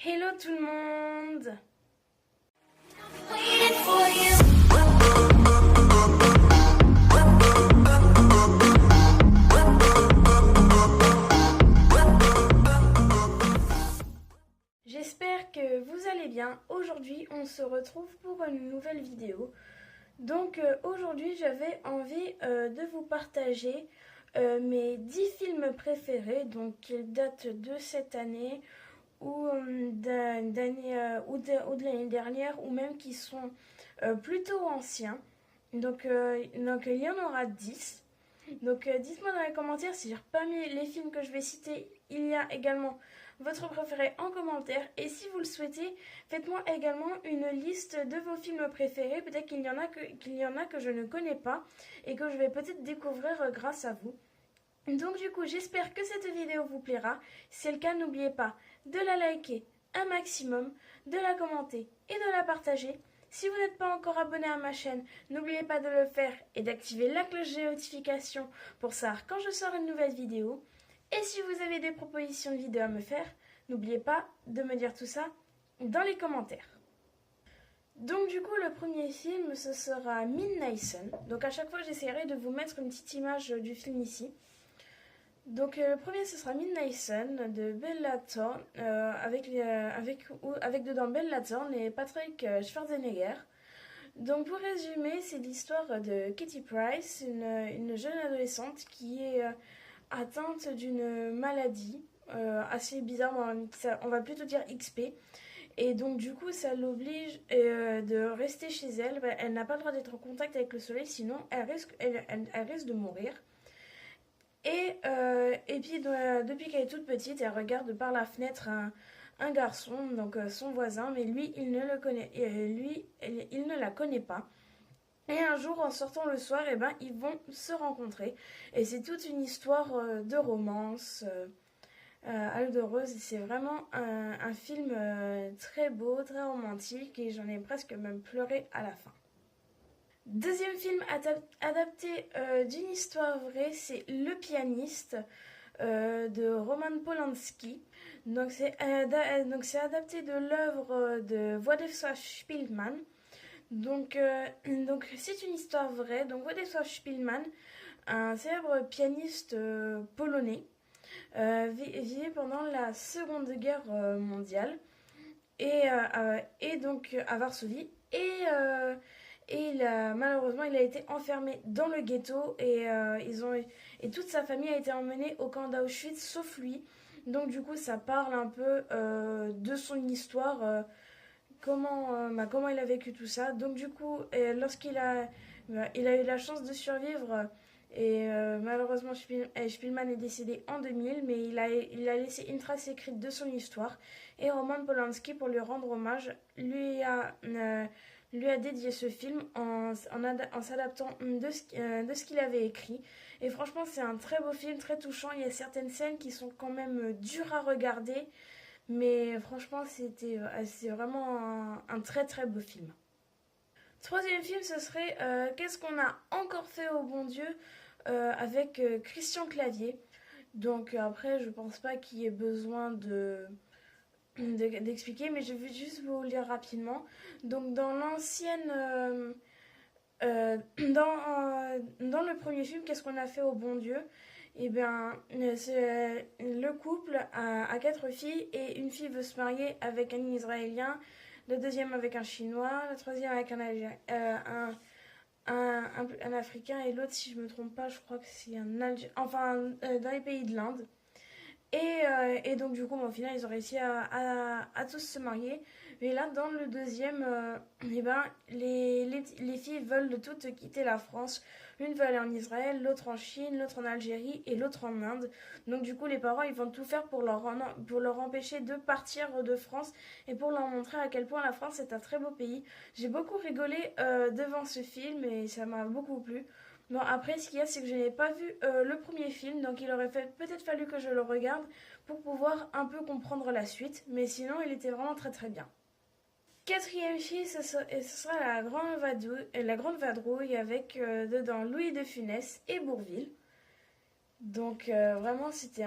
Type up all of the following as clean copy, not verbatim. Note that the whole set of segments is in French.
Hello tout le monde! J'espère que vous allez bien. Aujourd'hui, on se retrouve pour une nouvelle vidéo. Donc aujourd'hui, j'avais envie de vous partager mes 10 films préférés, donc qui datent de cette année ou ou de l'année dernière, ou même qui sont plutôt anciens. Donc il y en aura 10. Donc dites-moi dans les commentaires si parmi les films que je vais citer, il y a également votre préféré en commentaire. Et si vous le souhaitez, faites-moi également une liste de vos films préférés. Peut-être qu'il y en a que je ne connais pas et que je vais peut-être découvrir grâce à vous. Donc du coup, j'espère que cette vidéo vous plaira. Si c'est le cas, n'oubliez pas de la liker un maximum, de la commenter et de la partager. Si vous n'êtes pas encore abonné à ma chaîne, n'oubliez pas de le faire et d'activer la cloche de notification pour savoir quand je sors une nouvelle vidéo. Et si vous avez des propositions de vidéos à me faire, n'oubliez pas de me dire tout ça dans les commentaires. Donc du coup, le premier film, ce sera Midnight Sun. Donc à chaque fois, j'essaierai de vous mettre une petite image du film ici. Donc le premier, ce sera Midnight Sun de Bella Thorne, avec dedans Bella Thorne et Patrick Schwarzenegger. Donc pour résumer, c'est l'histoire de Kitty Pryce, une jeune adolescente qui est atteinte d'une maladie assez bizarre, on va plutôt dire XP. Et donc du coup, ça l'oblige de rester chez elle. Elle n'a pas le droit d'être en contact avec le soleil, sinon elle risque de mourir. Et puis depuis qu'elle est toute petite, elle regarde par la fenêtre un garçon, donc son voisin, mais lui, il ne la connaît pas. Et un jour, en sortant le soir, ils vont se rencontrer. Et c'est toute une histoire de romance à l'eau de rose. Et c'est vraiment un film très beau, très romantique. Et j'en ai presque même pleuré à la fin. Deuxième film adapté d'une histoire vraie, c'est Le pianiste de Roman Polanski. Donc c'est adapté de l'œuvre de Władysław Szpilman. Donc c'est une histoire vraie. Donc Władysław Szpilman, un célèbre pianiste polonais, vivait pendant la Seconde Guerre mondiale et donc à Varsovie. Et malheureusement, il a été enfermé dans le ghetto et toute sa famille a été emmenée au camp d'Auschwitz, sauf lui. Donc du coup, ça parle un peu de son histoire, comment il a vécu tout ça. Donc du coup, il a eu la chance de survivre et malheureusement, Spielman est décédé en 2000, mais il a laissé une trace écrite de son histoire. Et Roman Polanski, pour lui rendre hommage, lui a dédié ce film en s'adaptant de ce qu'il avait écrit. Et franchement, c'est un très beau film, très touchant. Il y a certaines scènes qui sont quand même dures à regarder, mais franchement, c'est vraiment un très très beau film. Troisième film, ce serait Qu'est-ce qu'on a encore fait au bon Dieu avec Christian Clavier. Donc après, je pense pas qu'il y ait besoin d'expliquer, mais je vais juste vous le lire rapidement. Donc dans dans le premier film, Qu'est-ce qu'on a fait au bon Dieu? Eh bien, le couple a 4 filles et une fille veut se marier avec un Israélien, la deuxième avec un Chinois, la troisième avec un Africain et l'autre, si je me trompe pas, je crois que c'est un Algérien, enfin dans les pays de l'Inde. Et donc du coup, au final, ils ont réussi à tous se marier. Mais là, dans le deuxième, les filles veulent toutes quitter la France. L'une veut aller en Israël, l'autre en Chine, l'autre en Algérie et l'autre en Inde. Donc du coup, les parents, ils vont tout faire pour leur empêcher de partir de France et pour leur montrer à quel point la France est un très beau pays. J'ai beaucoup rigolé devant ce film et ça m'a beaucoup plu. Bon, après, ce qu'il y a, c'est que je n'ai pas vu le premier film, donc il aurait peut-être fallu que je le regarde pour pouvoir un peu comprendre la suite, mais sinon, il était vraiment très très bien. Quatrième film, ce sera la Grande Vadrouille avec dedans Louis de Funès et Bourvil. Donc vraiment, c'était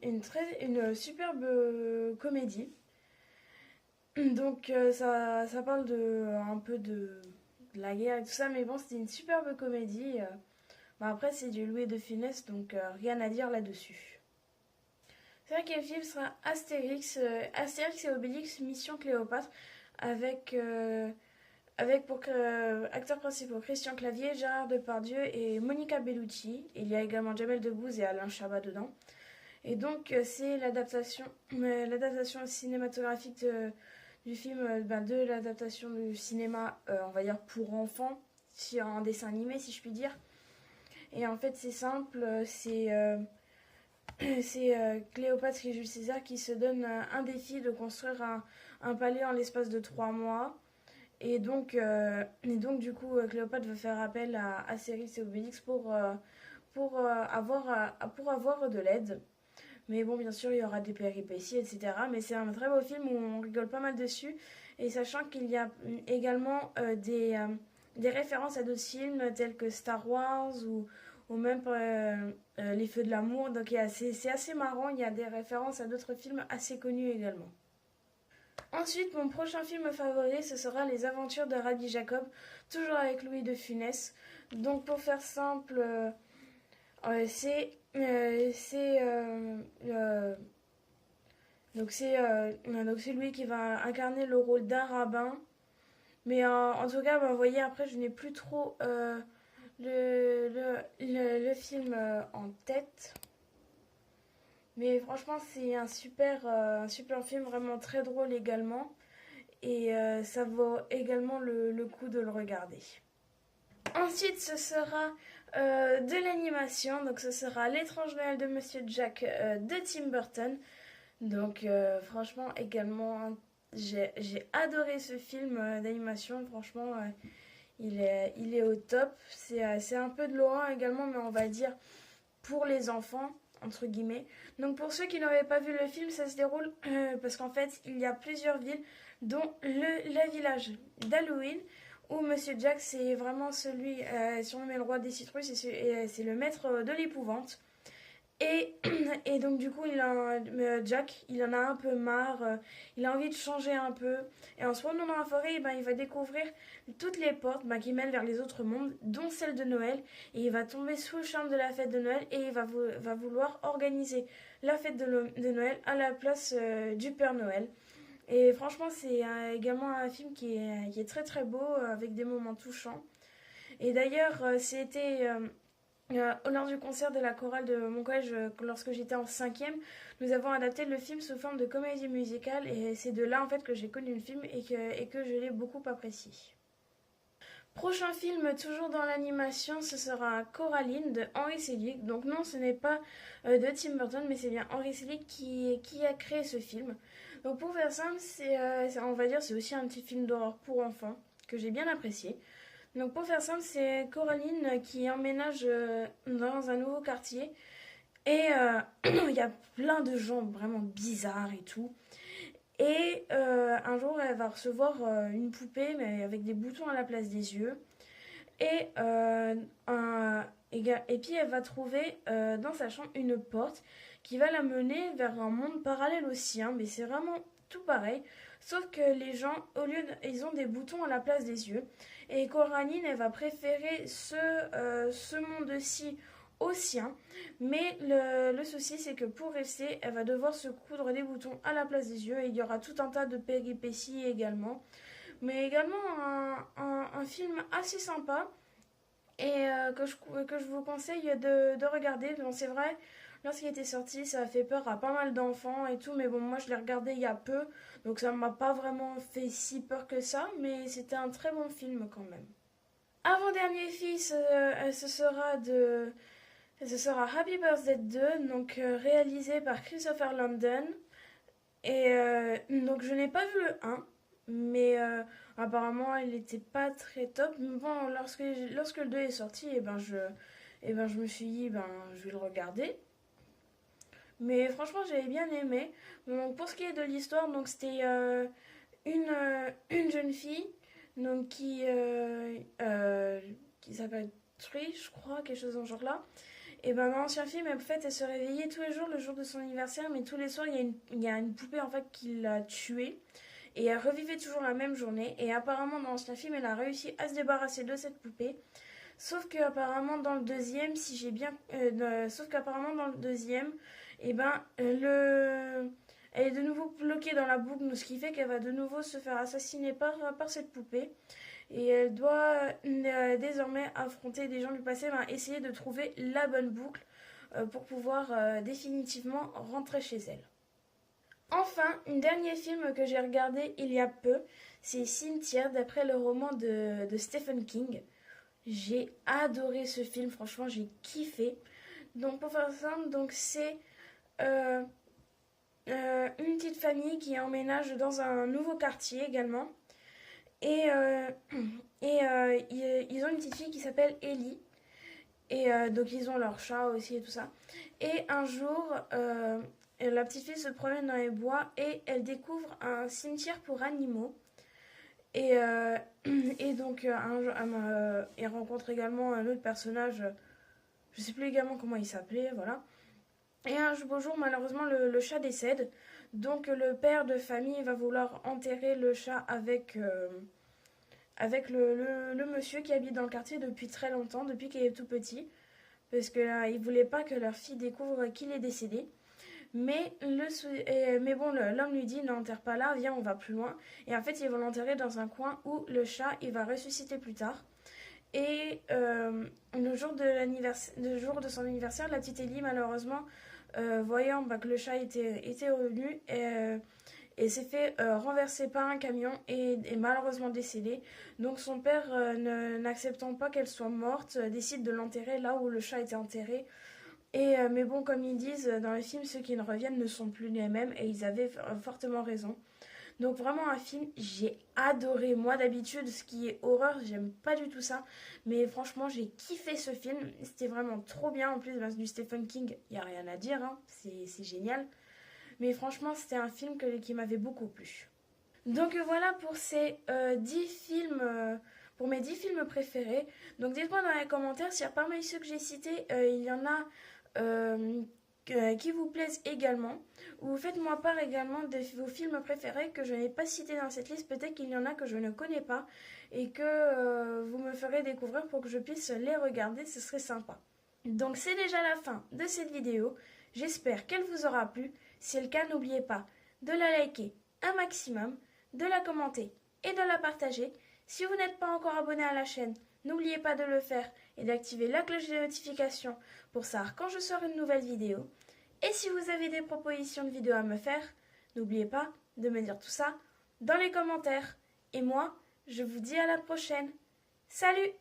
une superbe comédie. Donc ça parle un peu de la guerre et tout ça, mais bon, c'était une superbe comédie. Bon, après, c'est du Louis de Funès, donc rien à dire là-dessus. C'est vrai quel film sera Astérix, Astérix et Obélix, Mission Cléopâtre, avec, avec pour acteurs principaux Christian Clavier, Gérard Depardieu et Monica Bellucci. Il y a également Jamel Debbouze et Alain Chabat dedans. Et donc, c'est l'adaptation cinématographique du film, de l'adaptation du cinéma, on va dire pour enfants, sur un dessin animé, si je puis dire. Et en fait, c'est simple, c'est Cléopâtre et Jules César qui se donnent un défi de construire un palais en l'espace de 3 mois. Du coup, Cléopâtre va faire appel à Astérix et Obélix pour avoir de l'aide. Mais bon, bien sûr, il y aura des péripéties, etc. Mais c'est un très beau film où on rigole pas mal dessus. Et sachant qu'il y a également des références à d'autres films tels que Star Wars ou même Les Feux de l'amour. Donc c'est assez marrant, il y a des références à d'autres films assez connus également. Ensuite, mon prochain film favori, ce sera Les Aventures de Rabbi Jacob, toujours avec Louis de Funès. Donc pour faire simple, donc c'est lui qui va incarner le rôle d'un rabbin. Mais en tout cas, vous voyez, après, je n'ai plus trop le film en tête. Mais franchement, c'est un super film, vraiment très drôle également. Et ça vaut également le coup de le regarder. Ensuite, ce sera de l'animation. Donc, ce sera L'étrange Noël de Monsieur Jack de Tim Burton. Donc, franchement, également, j'ai adoré ce film d'animation. Franchement, il est au top. C'est un peu de l'horreur également, mais on va dire pour les enfants, entre guillemets. Donc, pour ceux qui n'auraient pas vu le film, ça se déroule parce qu'en fait, il y a plusieurs villes, dont le village d'Halloween, où Monsieur Jack, c'est vraiment celui surnommé le roi des citrouilles, c'est le maître de l'épouvante. Et, et donc du coup, Jack, il en a un peu marre, il a envie de changer un peu. Et en se promenant dans la forêt, il va découvrir toutes les portes qui mènent vers les autres mondes, dont celle de Noël. Et il va tomber sous le charme de la fête de Noël et il va vouloir organiser la fête de Noël à la place du Père Noël. Et franchement, c'est également un film qui est très très beau, avec des moments touchants. Et d'ailleurs, c'était lors du concert de la chorale de mon collège, lorsque j'étais en cinquième, nous avons adapté le film sous forme de comédie musicale. Et c'est de là en fait que j'ai connu le film et que je l'ai beaucoup apprécié. Prochain film, toujours dans l'animation, ce sera Coraline de Henry Selick. Donc non, ce n'est pas de Tim Burton, mais c'est bien Henry Selick qui a créé ce film. Donc pour faire simple, on va dire c'est aussi un petit film d'horreur pour enfants que j'ai bien apprécié. Donc pour faire simple, c'est Coraline qui emménage dans un nouveau quartier et il y a plein de gens vraiment bizarres et tout. Et un jour, elle va recevoir une poupée, mais avec des boutons à la place des yeux. Et, et puis, elle va trouver dans sa chambre une porte qui va la mener vers un monde parallèle au sien. Mais c'est vraiment tout pareil. Sauf que les gens, ils ont des boutons à la place des yeux. Et Coraline, elle va préférer ce monde-ci au sien. Mais le souci, c'est que pour rester, elle va devoir se coudre des boutons à la place des yeux. Et il y aura tout un tas de péripéties également. Mais également un film assez sympa et que je vous conseille de regarder. Bon, c'est vrai, lorsqu'il était sorti, ça a fait peur à pas mal d'enfants et tout. Mais bon, moi, je l'ai regardé il y a peu. Donc ça m'a pas vraiment fait si peur que ça. Mais c'était un très bon film quand même. Avant-dernier film, ce sera Happy Birthday 2, donc réalisé par Christopher Landon. Et donc je n'ai pas vu le 1, mais apparemment il n'était pas très top. Mais bon, lorsque le 2 est sorti, je me suis dit, je vais le regarder. Mais franchement, j'avais bien aimé. Donc pour ce qui est de l'histoire, donc c'était une jeune fille donc qui s'appelle Tree, je crois, quelque chose dans ce genre-là. Et dans l'ancien film, en fait, elle se réveillait tous les jours, le jour de son anniversaire, mais tous les soirs, il y a une poupée en fait qui l'a tuée. et elle revivait toujours la même journée. Et apparemment dans l'ancien film, elle a réussi à se débarrasser de cette poupée. Sauf qu'apparemment dans le deuxième, si j'ai bien, sauf qu'apparemment dans le deuxième, eh ben elle est de nouveau bloquée dans la boucle, ce qui fait qu'elle va de nouveau se faire assassiner par cette poupée. Et elle doit désormais affronter des gens du passé, ben, essayer de trouver la bonne boucle pour pouvoir définitivement rentrer chez elle. Enfin, un dernier film que j'ai regardé il y a peu, c'est Cynthia, d'après le roman de Stephen King. J'ai adoré ce film, franchement, j'ai kiffé. Donc, pour faire simple, donc c'est euh, une petite famille qui emménage dans un nouveau quartier également. Et, ils ont une petite fille qui s'appelle Ellie. Et donc, ils ont leur chat aussi et tout ça. Et un jour, la petite fille se promène dans les bois et elle découvre un cimetière pour animaux. Et, et donc, elle rencontre également un autre personnage, je sais plus également comment il s'appelait, voilà. Et un beau jour, malheureusement, le chat décède. Donc, le père de famille va vouloir enterrer le chat avec le monsieur qui habite dans le quartier depuis très longtemps, depuis qu'il est tout petit. Parce que il voulait pas que leur fille découvre qu'il est décédé. Mais bon, l'homme lui dit n'enterre pas là, viens, on va plus loin. Et en fait, ils vont l'enterrer dans un coin où le chat, il va ressusciter plus tard. Et le jour de son anniversaire, la petite Ellie, malheureusement, voyant que le chat était revenu, et s'est fait renverser par un camion et est malheureusement décédé. Donc son père, n'acceptant pas qu'elle soit morte, décide de l'enterrer là où le chat était enterré. Et, mais bon, comme ils disent dans le film, ceux qui ne reviennent ne sont plus les mêmes et ils avaient fortement raison. Donc vraiment un film, j'ai adoré. Moi d'habitude, ce qui est horreur, j'aime pas du tout ça. Mais franchement, j'ai kiffé ce film. C'était vraiment trop bien. En plus, du Stephen King, il n'y a rien à dire. Hein. C'est génial. Mais franchement, c'était un film qui m'avait beaucoup plu. Donc voilà pour ces 10 films, pour mes 10 films préférés. Donc dites-moi dans les commentaires si parmi ceux que j'ai cités, il y en a qui vous plaisent également. Ou faites-moi part également de vos films préférés que je n'ai pas cités dans cette liste. Peut-être qu'il y en a que je ne connais pas et que vous me ferez découvrir pour que je puisse les regarder. Ce serait sympa. Donc c'est déjà la fin de cette vidéo. J'espère qu'elle vous aura plu. Si c'est le cas, n'oubliez pas de la liker un maximum, de la commenter et de la partager. Si vous n'êtes pas encore abonné à la chaîne, n'oubliez pas de le faire et d'activer la cloche de notification pour savoir quand je sors une nouvelle vidéo. Et si vous avez des propositions de vidéos à me faire, n'oubliez pas de me dire tout ça dans les commentaires. Et moi, je vous dis à la prochaine. Salut!